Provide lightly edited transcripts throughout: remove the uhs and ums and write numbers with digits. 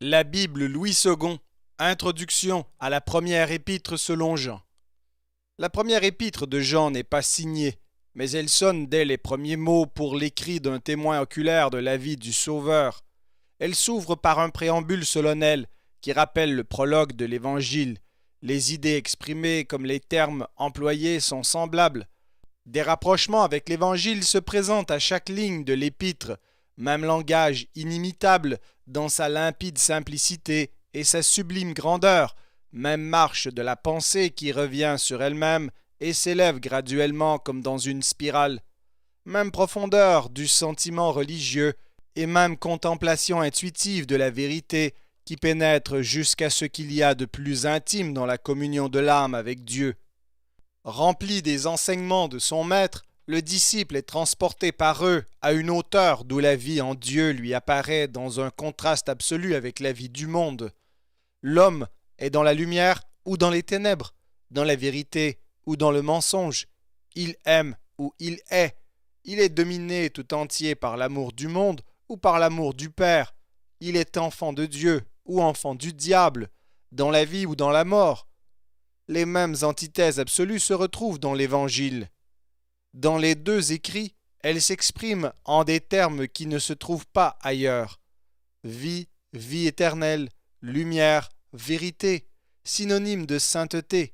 La Bible Louis II, introduction à la première épître selon Jean. La première épître de Jean n'est pas signée, mais elle sonne dès les premiers mots pour l'écrit d'un témoin oculaire de la vie du Sauveur. Elle s'ouvre par un préambule solennel qui rappelle le prologue de l'Évangile. Les idées exprimées comme les termes employés sont semblables. Des rapprochements avec l'Évangile se présentent à chaque ligne de l'épître, même langage inimitable dans sa limpide simplicité et sa sublime grandeur, même marche de la pensée qui revient sur elle-même et s'élève graduellement comme dans une spirale, même profondeur du sentiment religieux et même contemplation intuitive de la vérité qui pénètre jusqu'à ce qu'il y a de plus intime dans la communion de l'âme avec Dieu. Rempli des enseignements de son maître, le disciple est transporté par eux à une hauteur d'où la vie en Dieu lui apparaît dans un contraste absolu avec la vie du monde. L'homme est dans la lumière ou dans les ténèbres, dans la vérité ou dans le mensonge. Il aime ou il est. Il est dominé tout entier par l'amour du monde ou par l'amour du Père. Il est enfant de Dieu ou enfant du diable, dans la vie ou dans la mort. Les mêmes antithèses absolues se retrouvent dans l'Évangile. Dans les deux écrits, elles s'expriment en des termes qui ne se trouvent pas ailleurs. Vie, vie éternelle, lumière, vérité, synonyme de sainteté.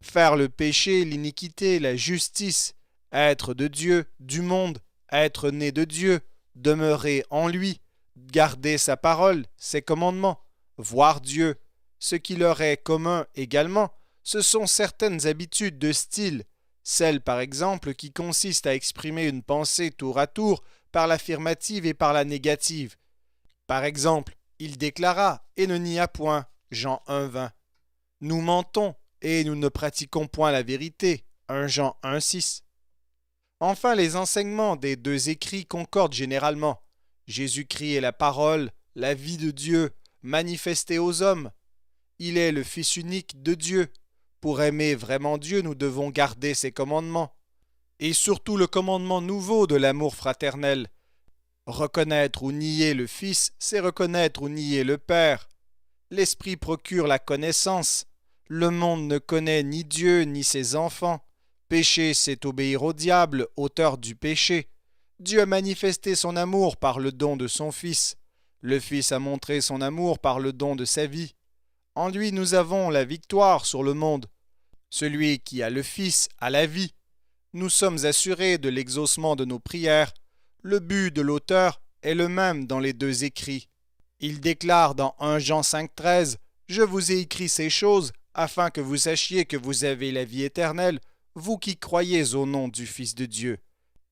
Faire le péché, l'iniquité, la justice, être de Dieu, du monde, être né de Dieu, demeurer en lui, garder sa parole, ses commandements, voir Dieu. Ce qui leur est commun également, ce sont certaines habitudes de style, celles par exemple qui consistent à exprimer une pensée tour à tour par l'affirmative et par la négative. Par exemple, il déclara et ne nia point, Jean 1,20. Nous mentons et nous ne pratiquons point la vérité, 1 Jean 1,6. Enfin, les enseignements des deux écrits concordent généralement. Jésus-Christ est la parole, la vie de Dieu, manifestée aux hommes. Il est le Fils unique de Dieu. Pour aimer vraiment Dieu, nous devons garder ses commandements. Et surtout le commandement nouveau de l'amour fraternel. Reconnaître ou nier le Fils, c'est reconnaître ou nier le Père. L'Esprit procure la connaissance. Le monde ne connaît ni Dieu ni ses enfants. Pécher, c'est obéir au diable, auteur du péché. Dieu a manifesté son amour par le don de son Fils. Le Fils a montré son amour par le don de sa vie. En lui nous avons la victoire sur le monde. Celui qui a le Fils a la vie. Nous sommes assurés de l'exaucement de nos prières. Le but de l'auteur est le même dans les deux écrits. Il déclare dans 1 Jean 5,13 « Je vous ai écrit ces choses afin que vous sachiez que vous avez la vie éternelle, vous qui croyez au nom du Fils de Dieu. »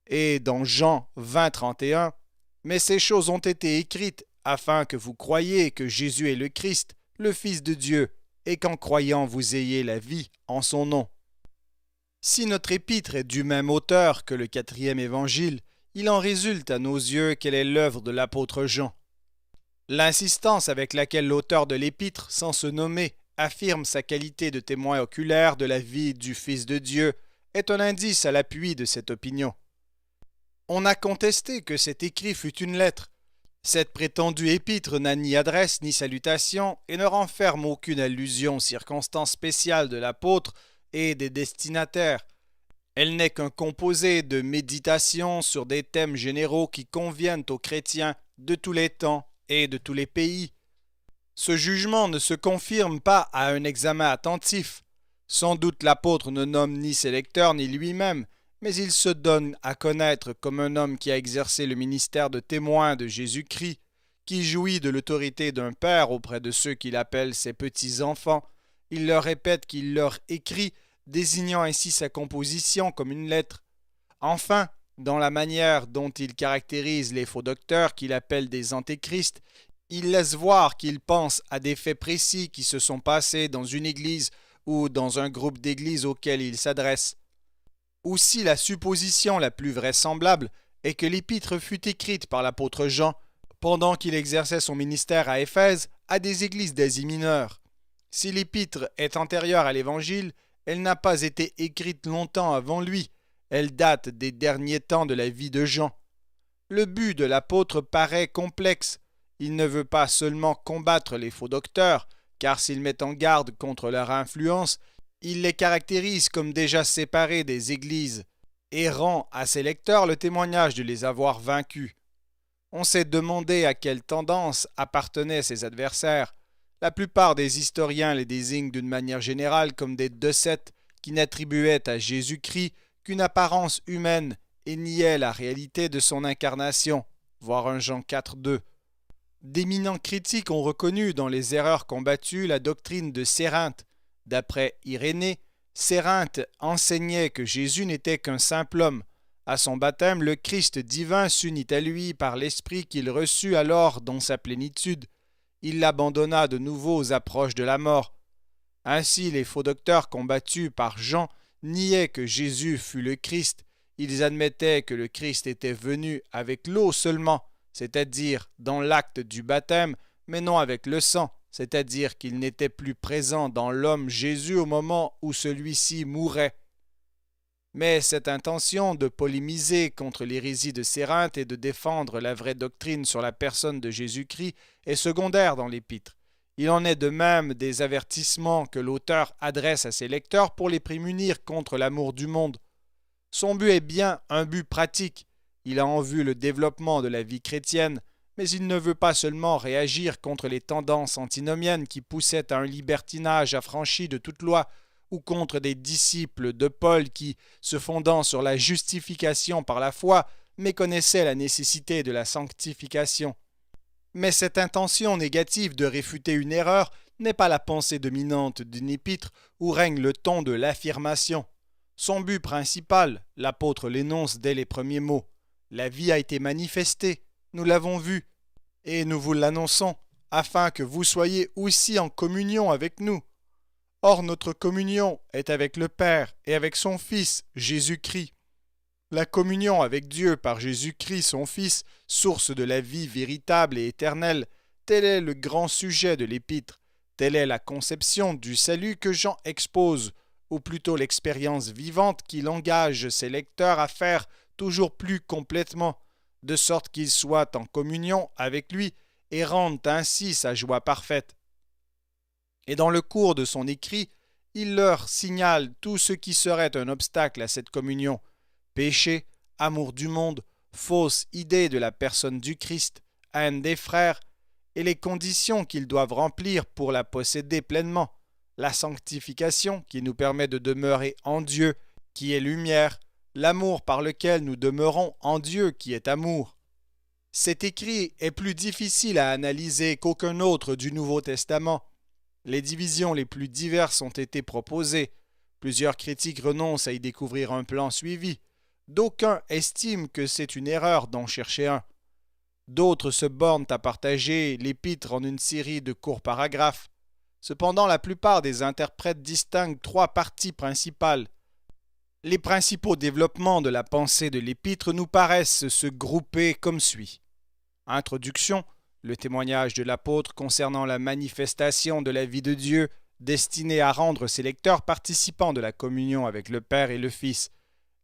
Et dans Jean 20,31 « Mais ces choses ont été écrites afin que vous croyiez que Jésus est le Christ, le Fils de Dieu, et qu'en croyant vous ayez la vie en son nom. » Si notre épître est du même auteur que le 4e évangile, il en résulte à nos yeux qu'elle est l'œuvre de l'apôtre Jean. L'insistance avec laquelle l'auteur de l'épître, sans se nommer, affirme sa qualité de témoin oculaire de la vie du Fils de Dieu est un indice à l'appui de cette opinion. On a contesté que cet écrit fût une lettre. Cette prétendue épître n'a ni adresse ni salutation et ne renferme aucune allusion aux circonstances spéciales de l'apôtre et des destinataires. Elle n'est qu'un composé de méditations sur des thèmes généraux qui conviennent aux chrétiens de tous les temps et de tous les pays. Ce jugement ne se confirme pas à un examen attentif. Sans doute l'apôtre ne nomme ni ses lecteurs ni lui-même, mais il se donne à connaître comme un homme qui a exercé le ministère de témoin de Jésus-Christ, qui jouit de l'autorité d'un père auprès de ceux qu'il appelle ses petits-enfants. Il leur répète qu'il leur écrit, désignant ainsi sa composition comme une lettre. Enfin, dans la manière dont il caractérise les faux docteurs qu'il appelle des antéchrists, il laisse voir qu'il pense à des faits précis qui se sont passés dans une église ou dans un groupe d'églises auquel il s'adresse. Aussi la supposition la plus vraisemblable est que l'épître fut écrite par l'apôtre Jean pendant qu'il exerçait son ministère à Éphèse à des églises d'Asie mineure. Si l'épître est antérieure à l'Évangile, elle n'a pas été écrite longtemps avant lui, elle date des derniers temps de la vie de Jean. Le but de l'apôtre paraît complexe. Il ne veut pas seulement combattre les faux docteurs, car s'il met en garde contre leur influence, il les caractérise comme déjà séparés des églises et rend à ses lecteurs le témoignage de les avoir vaincus. On s'est demandé à quelle tendance appartenaient ses adversaires. La plupart des historiens les désignent d'une manière générale comme des Docètes qui n'attribuaient à Jésus-Christ qu'une apparence humaine et niaient la réalité de son incarnation, voir 1 Jean 4,2. D'éminents critiques ont reconnu dans les erreurs combattues la doctrine de Cérinthe. D'après Irénée, Cérinthe enseignait que Jésus n'était qu'un simple homme. À son baptême, le Christ divin s'unit à lui par l'Esprit qu'il reçut alors dans sa plénitude. Il l'abandonna de nouveau aux approches de la mort. Ainsi, les faux docteurs combattus par Jean niaient que Jésus fût le Christ. Ils admettaient que le Christ était venu avec l'eau seulement, c'est-à-dire dans l'acte du baptême, mais non avec le sang, c'est-à-dire qu'il n'était plus présent dans l'homme Jésus au moment où celui-ci mourait. Mais cette intention de polémiser contre l'hérésie de Cérinthe et de défendre la vraie doctrine sur la personne de Jésus-Christ est secondaire dans l'Épître. Il en est de même des avertissements que l'auteur adresse à ses lecteurs pour les prémunir contre l'amour du monde. Son but est bien un but pratique. Il a en vue le développement de la vie chrétienne, mais il ne veut pas seulement réagir contre les tendances antinomiennes qui poussaient à un libertinage affranchi de toute loi, ou contre des disciples de Paul qui, se fondant sur la justification par la foi, méconnaissaient la nécessité de la sanctification. Mais cette intention négative de réfuter une erreur n'est pas la pensée dominante d'une épître où règne le ton de l'affirmation. Son but principal, l'apôtre l'énonce dès les premiers mots. La vie a été manifestée, nous l'avons vue, et nous vous l'annonçons, afin que vous soyez aussi en communion avec nous. Or notre communion est avec le Père et avec son Fils, Jésus-Christ. La communion avec Dieu par Jésus-Christ, son Fils, source de la vie véritable et éternelle, tel est le grand sujet de l'Épître, telle est la conception du salut que Jean expose, ou plutôt l'expérience vivante qu'il engage ses lecteurs à faire toujours plus complètement, de sorte qu'ils soient en communion avec lui et rendent ainsi sa joie parfaite. Et dans le cours de son écrit, il leur signale tout ce qui serait un obstacle à cette communion: péché, amour du monde, fausse idée de la personne du Christ, haine des frères, et les conditions qu'ils doivent remplir pour la posséder pleinement: la sanctification qui nous permet de demeurer en Dieu, qui est lumière, l'amour par lequel nous demeurons en Dieu, qui est amour. Cet écrit est plus difficile à analyser qu'aucun autre du Nouveau Testament. Les divisions les plus diverses ont été proposées. Plusieurs critiques renoncent à y découvrir un plan suivi. D'aucuns estiment que c'est une erreur d'en chercher un. D'autres se bornent à partager l'épître en une série de courts paragraphes. Cependant, la plupart des interprètes distinguent trois parties principales. Les principaux développements de la pensée de l'épître nous paraissent se grouper comme suit. Introduction, le témoignage de l'apôtre concernant la manifestation de la vie de Dieu, destiné à rendre ses lecteurs participants de la communion avec le Père et le Fils.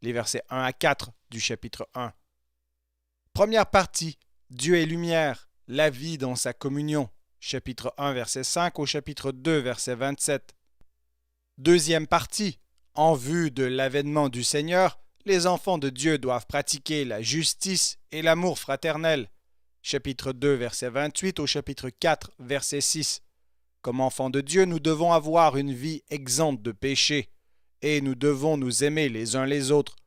Les versets 1 à 4 du chapitre 1. Première partie, Dieu est lumière, la vie dans sa communion. Chapitre 1, verset 5 au chapitre 2, verset 27. Deuxième partie, en vue de l'avènement du Seigneur, les enfants de Dieu doivent pratiquer la justice et l'amour fraternel. Chapitre 2, verset 28 au chapitre 4, verset 6. Comme enfants de Dieu, nous devons avoir une vie exempte de péché, et nous devons nous aimer les uns les autres.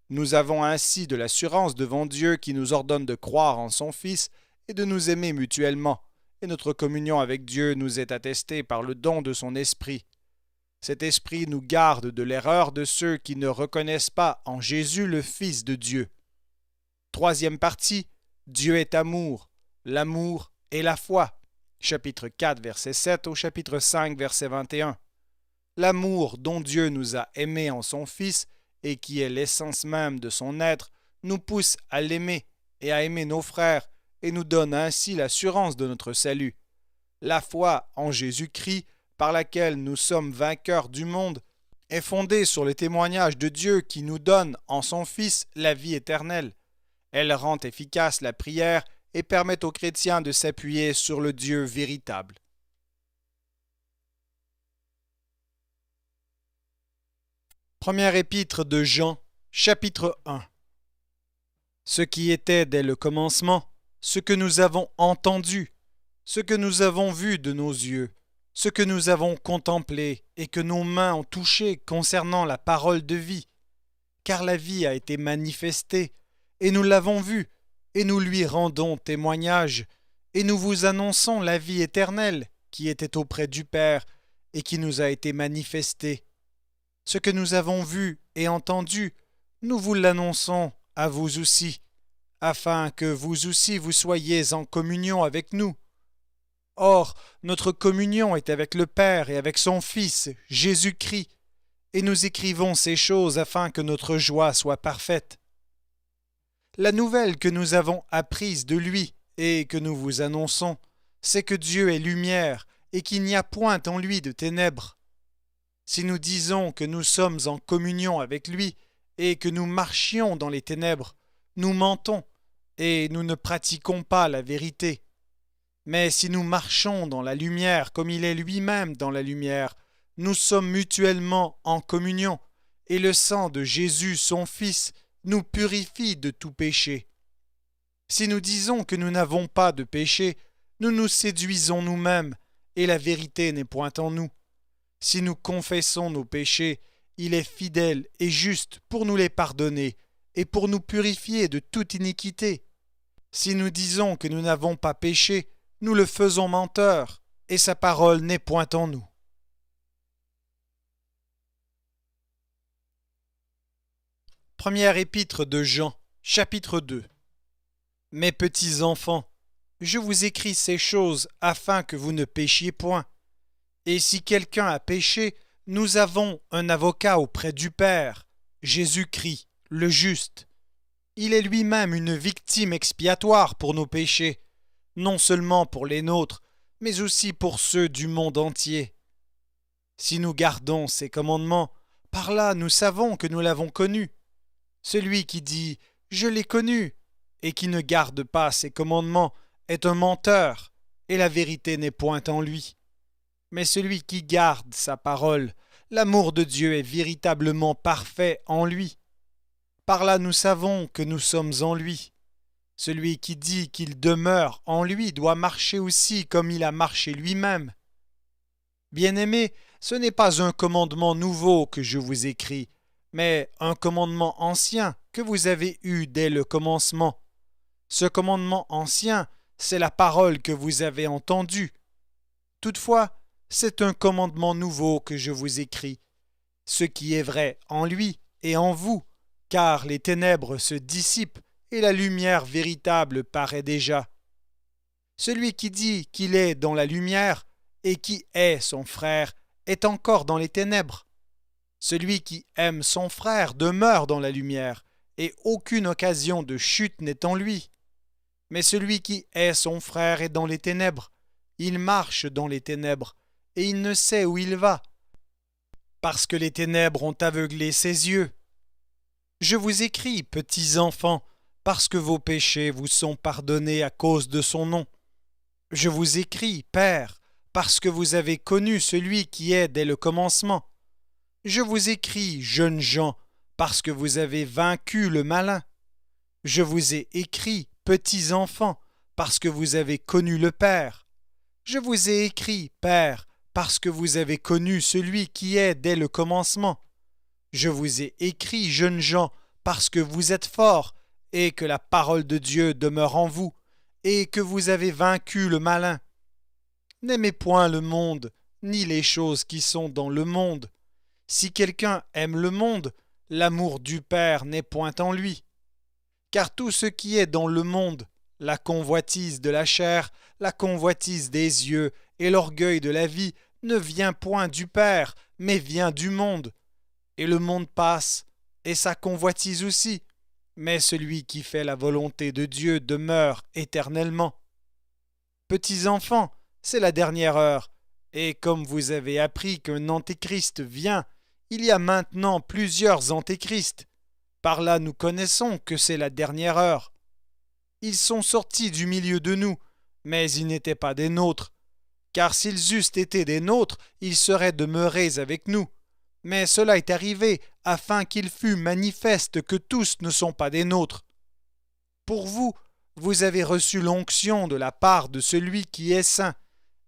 Nous avons ainsi de l'assurance devant Dieu qui nous ordonne de croire en son Fils et de nous aimer mutuellement, et notre communion avec Dieu nous est attestée par le don de son Esprit. Cet Esprit nous garde de l'erreur de ceux qui ne reconnaissent pas en Jésus le Fils de Dieu. Troisième partie, Dieu est amour, l'amour et la foi. Chapitre 4, verset 7 au chapitre 5, verset 21. L'amour dont Dieu nous a aimés en son Fils et qui est l'essence même de son être nous pousse à l'aimer et à aimer nos frères et nous donne ainsi l'assurance de notre salut. La foi en Jésus-Christ, par laquelle nous sommes vainqueurs du monde, est fondée sur le témoignage de Dieu qui nous donne en son Fils la vie éternelle. Elle rend efficace la prière et permettent aux chrétiens de s'appuyer sur le Dieu véritable. Première épître de Jean, chapitre 1. Ce qui était dès le commencement, ce que nous avons entendu, ce que nous avons vu de nos yeux, ce que nous avons contemplé et que nos mains ont touché concernant la parole de vie. Car la vie a été manifestée, et nous l'avons vue, et nous lui rendons témoignage, et nous vous annonçons la vie éternelle qui était auprès du Père et qui nous a été manifestée. Ce que nous avons vu et entendu, nous vous l'annonçons à vous aussi, afin que vous aussi vous soyez en communion avec nous. Or, notre communion est avec le Père et avec son Fils, Jésus-Christ, et nous écrivons ces choses afin que notre joie soit parfaite. La nouvelle que nous avons apprise de lui et que nous vous annonçons, c'est que Dieu est lumière et qu'il n'y a point en lui de ténèbres. Si nous disons que nous sommes en communion avec lui et que nous marchions dans les ténèbres, nous mentons et nous ne pratiquons pas la vérité. Mais si nous marchons dans la lumière comme il est lui-même dans la lumière, nous sommes mutuellement en communion, et le sang de Jésus, son Fils, nous purifie de tout péché. Si nous disons que nous n'avons pas de péché, nous nous séduisons nous-mêmes, et la vérité n'est point en nous. Si nous confessons nos péchés, il est fidèle et juste pour nous les pardonner, et pour nous purifier de toute iniquité. Si nous disons que nous n'avons pas péché, nous le faisons menteur, et sa parole n'est point en nous. Première épître de Jean, chapitre 2. Mes petits enfants, je vous écris ces choses afin que vous ne péchiez point. Et si quelqu'un a péché, nous avons un avocat auprès du Père, Jésus-Christ, le juste. Il est lui-même une victime expiatoire pour nos péchés, non seulement pour les nôtres, mais aussi pour ceux du monde entier. Si nous gardons ses commandements, par là nous savons que nous l'avons connu. Celui qui dit « Je l'ai connu » et qui ne garde pas ses commandements est un menteur, et la vérité n'est point en lui. Mais celui qui garde sa parole, l'amour de Dieu est véritablement parfait en lui. Par là nous savons que nous sommes en lui. Celui qui dit qu'il demeure en lui doit marcher aussi comme il a marché lui-même. Bien-aimés, ce n'est pas un commandement nouveau que je vous écris, mais un commandement ancien que vous avez eu dès le commencement. Ce commandement ancien, c'est la parole que vous avez entendue. Toutefois, c'est un commandement nouveau que je vous écris, ce qui est vrai en lui et en vous, car les ténèbres se dissipent et la lumière véritable paraît déjà. Celui qui dit qu'il est dans la lumière et qui est son frère est encore dans les ténèbres. Celui qui aime son frère demeure dans la lumière, et aucune occasion de chute n'est en lui. Mais celui qui est son frère est dans les ténèbres. Il marche dans les ténèbres, et il ne sait où il va, parce que les ténèbres ont aveuglé ses yeux. Je vous écris, petits enfants, parce que vos péchés vous sont pardonnés à cause de son nom. Je vous écris, Père, parce que vous avez connu celui qui est dès le commencement. Je vous écris, jeunes gens, parce que vous avez vaincu le malin. Je vous ai écrit, petits enfants, parce que vous avez connu le Père. Je vous ai écrit, Père, parce que vous avez connu celui qui est dès le commencement. Je vous ai écrit, jeunes gens, parce que vous êtes forts, et que la parole de Dieu demeure en vous, et que vous avez vaincu le malin. N'aimez point le monde, ni les choses qui sont dans le monde. Si quelqu'un aime le monde, l'amour du Père n'est point en lui. Car tout ce qui est dans le monde, la convoitise de la chair, la convoitise des yeux et l'orgueil de la vie, ne vient point du Père, mais vient du monde. Et le monde passe, et sa convoitise aussi, mais celui qui fait la volonté de Dieu demeure éternellement. Petits enfants, c'est la dernière heure, et comme vous avez appris qu'un antéchrist vient, il y a maintenant plusieurs antéchrists. Par là nous connaissons que c'est la dernière heure. Ils sont sortis du milieu de nous, mais ils n'étaient pas des nôtres. Car s'ils eussent été des nôtres, ils seraient demeurés avec nous. Mais cela est arrivé afin qu'il fût manifeste que tous ne sont pas des nôtres. Pour vous, vous avez reçu l'onction de la part de celui qui est saint,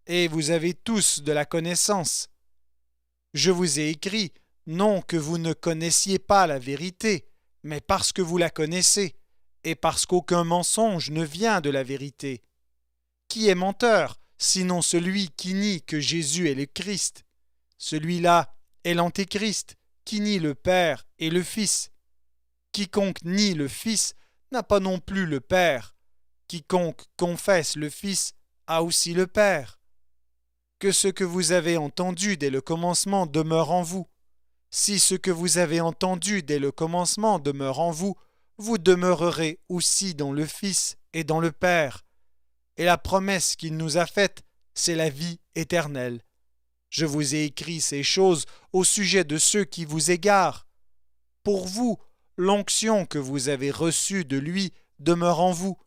et vous avez tous de la connaissance. Je vous ai écrit, non que vous ne connaissiez pas la vérité, mais parce que vous la connaissez, et parce qu'aucun mensonge ne vient de la vérité. Qui est menteur, sinon celui qui nie que Jésus est le Christ? Celui-là est l'Antéchrist, qui nie le Père et le Fils. Quiconque nie le Fils n'a pas non plus le Père. Quiconque confesse le Fils a aussi le Père. Que ce que vous avez entendu dès le commencement demeure en vous. Si ce que vous avez entendu dès le commencement demeure en vous, vous demeurerez aussi dans le Fils et dans le Père. Et la promesse qu'il nous a faite, c'est la vie éternelle. Je vous ai écrit ces choses au sujet de ceux qui vous égarent. Pour vous, l'onction que vous avez reçue de lui demeure en vous,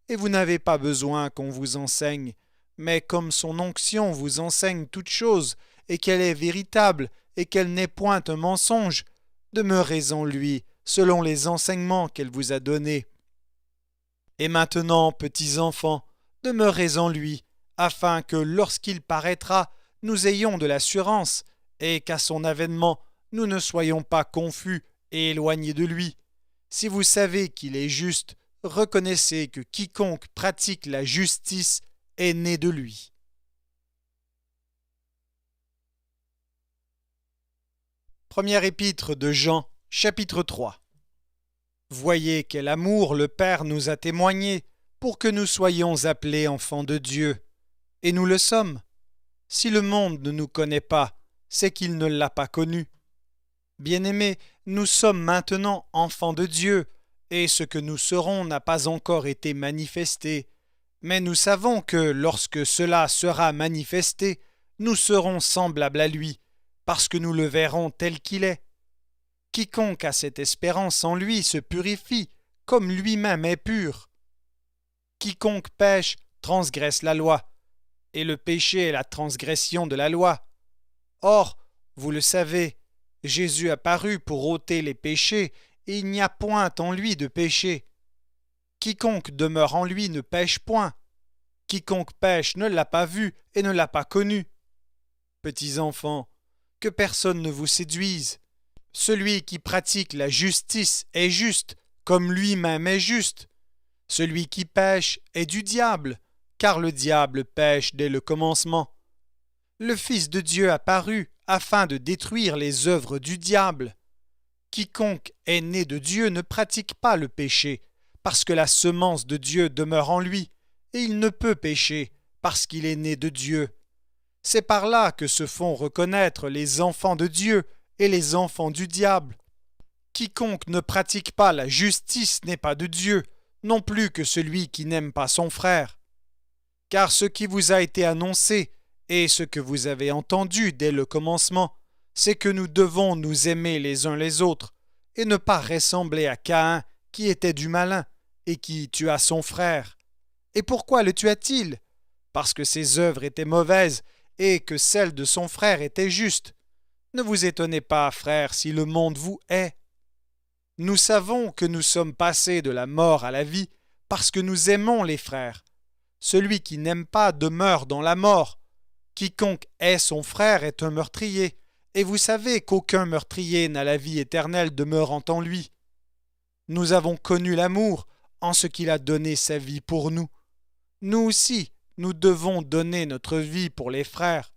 et vous n'avez pas besoin qu'on vous enseigne, mais comme son onction vous enseigne toutes choses, et qu'elle est véritable, et qu'elle n'est point un mensonge, demeurez en lui, selon les enseignements qu'elle vous a donnés. Et maintenant, petits enfants, demeurez en lui, afin que lorsqu'il paraîtra, nous ayons de l'assurance, et qu'à son avènement, nous ne soyons pas confus et éloignés de lui. Si vous savez qu'il est juste, reconnaissez que quiconque pratique la justice est né de lui. Première épître de Jean, chapitre 3. Voyez quel amour le Père nous a témoigné pour que nous soyons appelés enfants de Dieu. Et nous le sommes. Si le monde ne nous connaît pas, c'est qu'il ne l'a pas connu. Bien-aimés, nous sommes maintenant enfants de Dieu, et ce que nous serons n'a pas encore été manifesté. Mais nous savons que lorsque cela sera manifesté, nous serons semblables à lui, parce que nous le verrons tel qu'il est. Quiconque a cette espérance en lui se purifie, comme lui-même est pur. Quiconque pêche transgresse la loi, et le péché est la transgression de la loi. Or, vous le savez, Jésus apparut pour ôter les péchés, et il n'y a point en lui de péché. Quiconque demeure en lui ne pêche point. Quiconque pêche ne l'a pas vu et ne l'a pas connu. Petits enfants, que personne ne vous séduise. Celui qui pratique la justice est juste, comme lui-même est juste. Celui qui pêche est du diable, car le diable pêche dès le commencement. Le Fils de Dieu apparut afin de détruire les œuvres du diable. Quiconque est né de Dieu ne pratique pas le péché, parce que la semence de Dieu demeure en lui, et il ne peut pécher, parce qu'il est né de Dieu. C'est par là que se font reconnaître les enfants de Dieu et les enfants du diable. Quiconque ne pratique pas la justice n'est pas de Dieu, non plus que celui qui n'aime pas son frère. Car ce qui vous a été annoncé, et ce que vous avez entendu dès le commencement, c'est que nous devons nous aimer les uns les autres, et ne pas ressembler à Caïn, qui était du malin, et qui tua son frère. Et pourquoi le tua-t-il? Parce que ses œuvres étaient mauvaises, et que celles de son frère étaient justes. Ne vous étonnez pas, frères, si le monde vous hait. Nous savons que nous sommes passés de la mort à la vie, parce que nous aimons les frères. Celui qui n'aime pas demeure dans la mort. Quiconque hait son frère est un meurtrier, et vous savez qu'aucun meurtrier n'a la vie éternelle demeurant en lui. Nous avons connu l'amour en ce qu'il a donné sa vie pour nous. Nous aussi, nous devons donner notre vie pour les frères.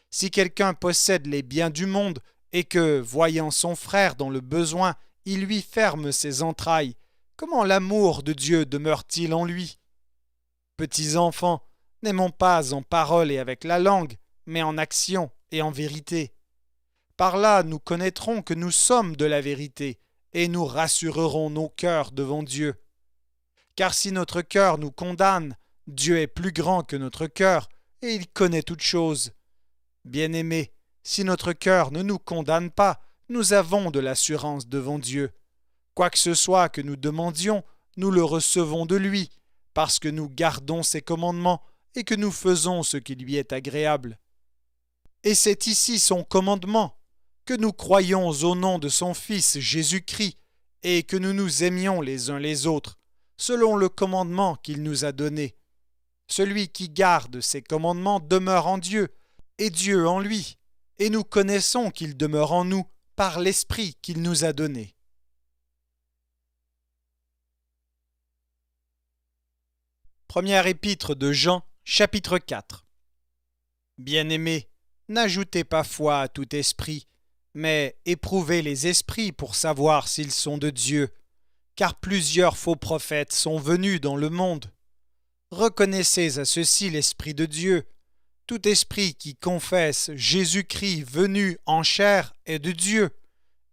Si quelqu'un possède les biens du monde et que, voyant son frère dans le besoin, il lui ferme ses entrailles, comment l'amour de Dieu demeure-t-il en lui? Petits enfants, n'aimons pas en parole et avec la langue, mais en action et en vérité. Par là, nous connaîtrons que nous sommes de la vérité, et nous rassurerons nos cœurs devant Dieu. Car si notre cœur nous condamne, Dieu est plus grand que notre cœur, et il connaît toutes choses. Bien-aimés, si notre cœur ne nous condamne pas, nous avons de l'assurance devant Dieu. Quoi que ce soit que nous demandions, nous le recevons de lui, parce que nous gardons ses commandements et que nous faisons ce qui lui est agréable. Et c'est ici son commandement, que nous croyions au nom de son Fils Jésus-Christ et que nous nous aimions les uns les autres, selon le commandement qu'il nous a donné. Celui qui garde ses commandements demeure en Dieu, et Dieu en lui, et nous connaissons qu'il demeure en nous par l'Esprit qu'il nous a donné. Première épître de Jean, chapitre 4. Bien-aimés, n'ajoutez pas foi à tout esprit, mais éprouvez les esprits pour savoir s'ils sont de Dieu, car plusieurs faux prophètes sont venus dans le monde. Reconnaissez à ceci l'Esprit de Dieu. Tout esprit qui confesse Jésus-Christ venu en chair est de Dieu,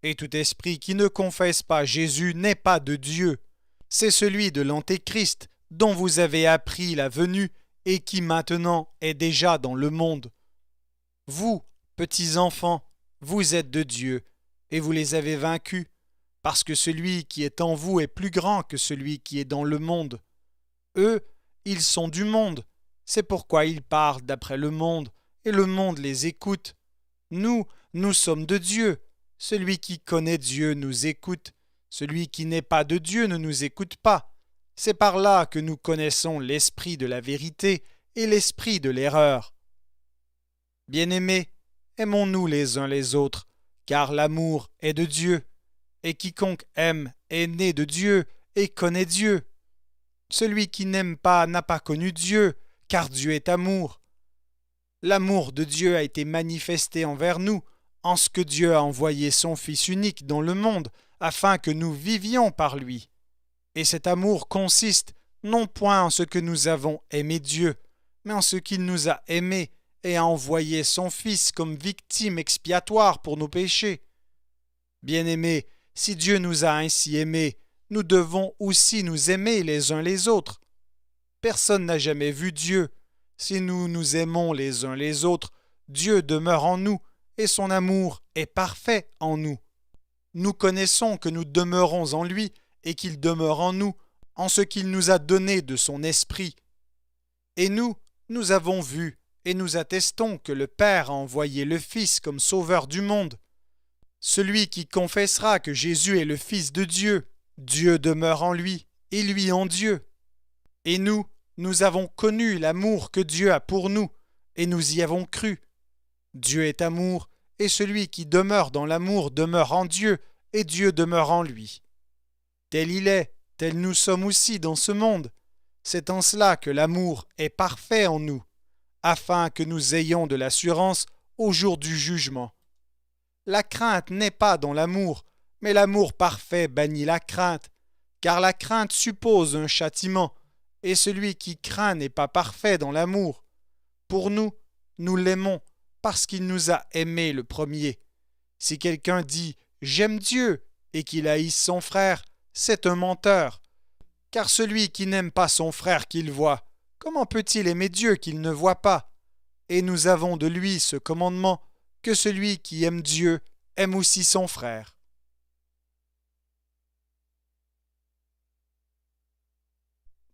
et tout esprit qui ne confesse pas Jésus n'est pas de Dieu. C'est celui de l'Antéchrist dont vous avez appris la venue et qui maintenant est déjà dans le monde. Vous, petits enfants, vous êtes de Dieu, et vous les avez vaincus, parce que celui qui est en vous est plus grand que celui qui est dans le monde. Eux, ils sont du monde, c'est pourquoi ils parlent d'après le monde, et le monde les écoute. Nous, nous sommes de Dieu. Celui qui connaît Dieu nous écoute. Celui qui n'est pas de Dieu ne nous écoute pas. C'est par là que nous connaissons l'esprit de la vérité et l'esprit de l'erreur. Bien-aimés, aimons-nous les uns les autres, car l'amour est de Dieu, et quiconque aime est né de Dieu et connaît Dieu. Celui qui n'aime pas n'a pas connu Dieu, car Dieu est amour. L'amour de Dieu a été manifesté envers nous, en ce que Dieu a envoyé son Fils unique dans le monde, afin que nous vivions par lui. Et cet amour consiste non point en ce que nous avons aimé Dieu, mais en ce qu'il nous a aimés et a envoyé son Fils comme victime expiatoire pour nos péchés. Bien-aimés, si Dieu nous a ainsi aimés, nous devons aussi nous aimer les uns les autres. Personne n'a jamais vu Dieu. Si nous nous aimons les uns les autres, Dieu demeure en nous et son amour est parfait en nous. Nous connaissons que nous demeurons en lui et qu'il demeure en nous, en ce qu'il nous a donné de son esprit. Et nous avons vu et nous attestons que le Père a envoyé le Fils comme sauveur du monde. Celui qui confessera que Jésus est le Fils de Dieu, Dieu demeure en lui et lui en Dieu. Et nous avons connu l'amour que Dieu a pour nous et nous y avons cru. Dieu est amour et celui qui demeure dans l'amour demeure en Dieu et Dieu demeure en lui. Tel il est, tel nous sommes aussi dans ce monde. C'est en cela que l'amour est parfait en nous, afin que nous ayons de l'assurance au jour du jugement. La crainte n'est pas dans l'amour, mais l'amour parfait bannit la crainte, car la crainte suppose un châtiment, et celui qui craint n'est pas parfait dans l'amour. Pour nous, nous l'aimons, parce qu'il nous a aimés le premier. Si quelqu'un dit « J'aime Dieu » et qu'il haïsse son frère, c'est un menteur. Car celui qui n'aime pas son frère qu'il voit, comment peut-il aimer Dieu qu'il ne voit pas? Et nous avons de lui ce commandement, que celui qui aime Dieu aime aussi son frère.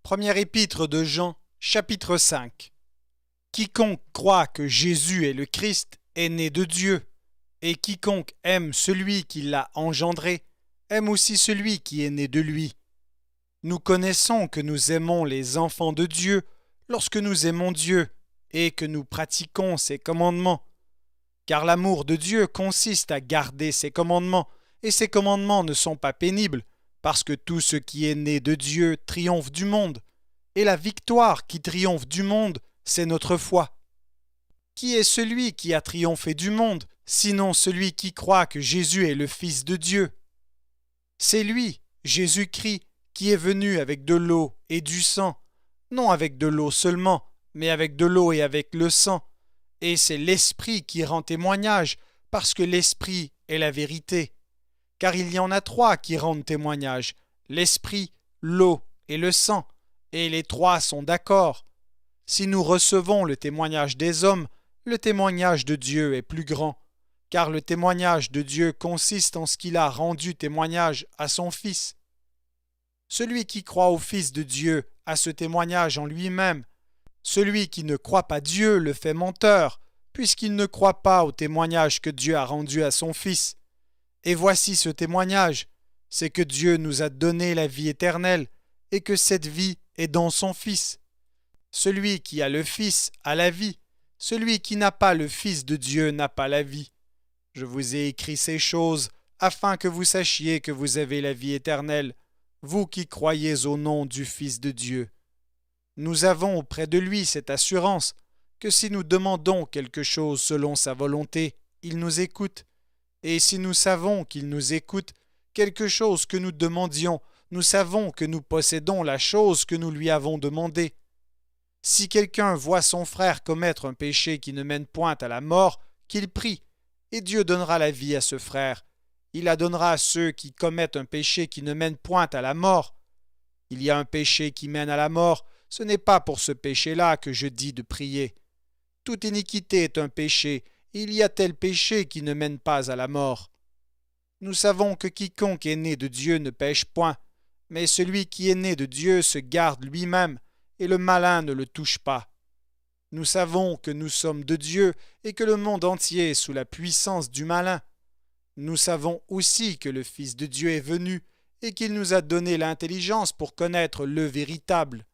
Première épître de Jean, chapitre 5. Quiconque croit que Jésus est le Christ est né de Dieu, et quiconque aime celui qui l'a engendré aime aussi celui qui est né de lui. Nous connaissons que nous aimons les enfants de Dieu lorsque nous aimons Dieu et que nous pratiquons ses commandements. Car l'amour de Dieu consiste à garder ses commandements, et ses commandements ne sont pas pénibles, parce que tout ce qui est né de Dieu triomphe du monde, et la victoire qui triomphe du monde, c'est notre foi. Qui est celui qui a triomphé du monde, sinon celui qui croit que Jésus est le Fils de Dieu? C'est lui, Jésus-Christ, qui est venu avec de l'eau et du sang, non avec de l'eau seulement, mais avec de l'eau et avec le sang. Et c'est l'Esprit qui rend témoignage, parce que l'Esprit est la vérité. Car il y en a trois qui rendent témoignage, l'Esprit, l'eau et le sang, et les trois sont d'accord. Si nous recevons le témoignage des hommes, le témoignage de Dieu est plus grand, car le témoignage de Dieu consiste en ce qu'il a rendu témoignage à son Fils. Celui qui croit au Fils de Dieu a ce témoignage en lui-même. Celui qui ne croit pas Dieu le fait menteur, puisqu'il ne croit pas au témoignage que Dieu a rendu à son Fils. Et voici ce témoignage, c'est que Dieu nous a donné la vie éternelle, et que cette vie est dans son Fils. Celui qui a le Fils a la vie, celui qui n'a pas le Fils de Dieu n'a pas la vie. Je vous ai écrit ces choses afin que vous sachiez que vous avez la vie éternelle, vous qui croyez au nom du Fils de Dieu. Nous avons auprès de lui cette assurance que si nous demandons quelque chose selon sa volonté, il nous écoute. Et si nous savons qu'il nous écoute, quelque chose que nous demandions, nous savons que nous possédons la chose que nous lui avons demandée. Si quelqu'un voit son frère commettre un péché qui ne mène point à la mort, qu'il prie, et Dieu donnera la vie à ce frère. Il la donnera à ceux qui commettent un péché qui ne mène point à la mort. Il y a un péché qui mène à la mort, ce n'est pas pour ce péché-là que je dis de prier. Toute iniquité est un péché, et il y a tel péché qui ne mène pas à la mort. Nous savons que quiconque est né de Dieu ne pêche point, mais celui qui est né de Dieu se garde lui-même, et le malin ne le touche pas. Nous savons que nous sommes de Dieu et que le monde entier est sous la puissance du malin. Nous savons aussi que le Fils de Dieu est venu et qu'il nous a donné l'intelligence pour connaître le véritable.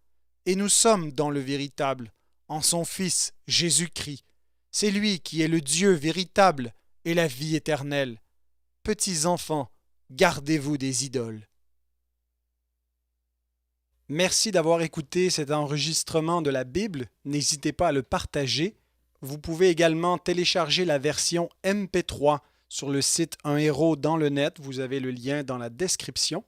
Et nous sommes dans le véritable, en son Fils, Jésus-Christ. C'est lui qui est le Dieu véritable et la vie éternelle. Petits enfants, gardez-vous des idoles. Merci d'avoir écouté cet enregistrement de la Bible. N'hésitez pas à le partager. Vous pouvez également télécharger la version MP3 sur le site Un héros dans le net. Vous avez le lien dans la description.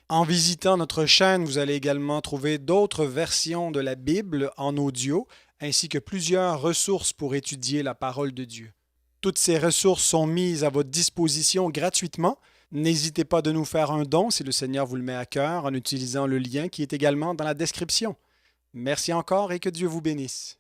En visitant notre chaîne, vous allez également trouver d'autres versions de la Bible en audio, ainsi que plusieurs ressources pour étudier la parole de Dieu. Toutes ces ressources sont mises à votre disposition gratuitement. N'hésitez pas de nous faire un don si le Seigneur vous le met à cœur en utilisant le lien qui est également dans la description. Merci encore et que Dieu vous bénisse.